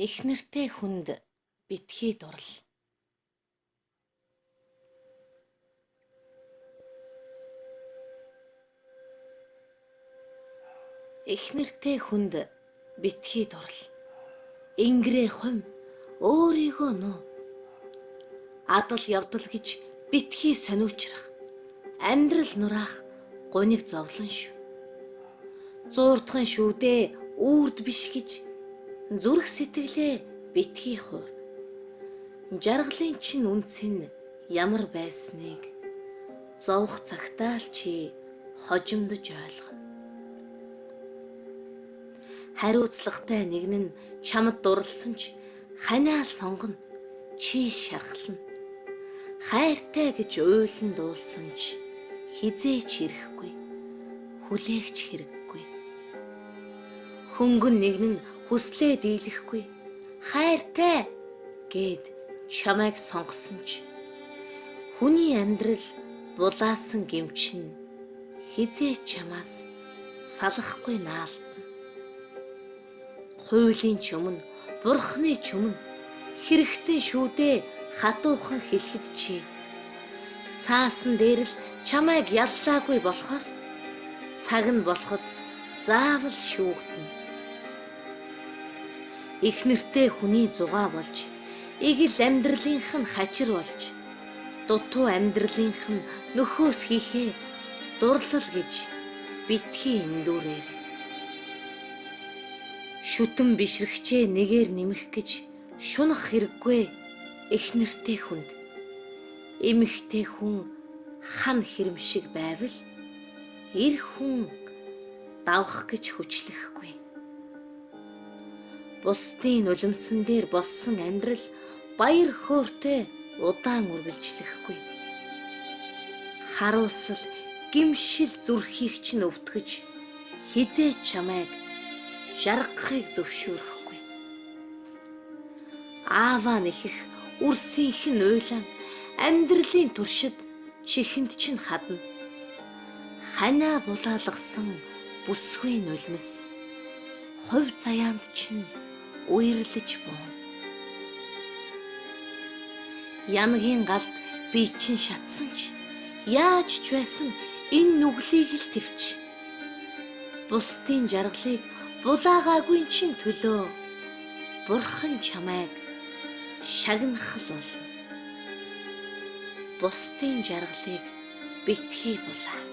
Их нэртэй хүнд битгий дурал. Их нэртэй хүнд битгий дурал. Ингэрээ хум өөрийгөө нөө. Адал явдал гэж битгий сониучрах. Амьдрал нураах гуниг зовлон шүү. Зуурдхан шүүдээ үрд биш гэж зүрх сэтгэлээ битгий хуур. Жаргалын чинь үнц нь ямар байсныг зовх цагтаа л чи хожимдож ойлгоно. Хариуцлагатай нэгэн нь чамд дурлсан ч ханиал сонгоно, чи шархлана. Хайртай гэж уйлан дуулсан ч хизээч ирэхгүй, хүлээгч хэрэггүй. Хөнгөн нэгэн нь хүслээ дийлэхгүй, хайртай гэд чамайг сонгосон ч хүний амьдрал булаасан гэмчин хизээч чамаас салахгүй наалтна. Хуулийн ч өмнө, бурхны ч өмнө хэрэгтэн шүүдээ хатуухан хэлэхэд чи цаасан дээр л чамайг яллаагүй болохоос цаг нь болоход заавал шүүгдэнэ. Их нэртэй хүний зугаа болж игэл амьдралынх нь хачир болж дутуу амьдралынх нь нөхөөс хийхээ дурлал гэж битгий эндүүрээр. Шүтэн бишрэгчээ нэгээр нэмэх гэж шунах хэрэггүй их нэртэй хүнд. Эмэгтэй хүн хан хэрэмшиг байвал эр хүн давах гэж хүчлэхгүй. Бусдын нулимсан дээр болсон амьдрал баяр хөөртэй удаан үргэлжлэхгүй. Харуусал гимшил зүрхийг чинь өвтгөж хизээ чамайг жаргахыг зөвшөөрөхгүй. Ааваа нэхэх үрсийнх нь уйлан амьдралын туршид чихэнд чинь хадна. Ханаа булаалгасан бүсгүй нулимс хувь заяанд чинь үерлэж бууна. Янгийн галд би чинь шатсан ч яаж ч байсан энэ нүглийг л твч. Бусдын жаргалыг булаагаагүй чинь төлөө бурхан чамайг шагнах л болно. Бусдын жаргалыг битгий булаа.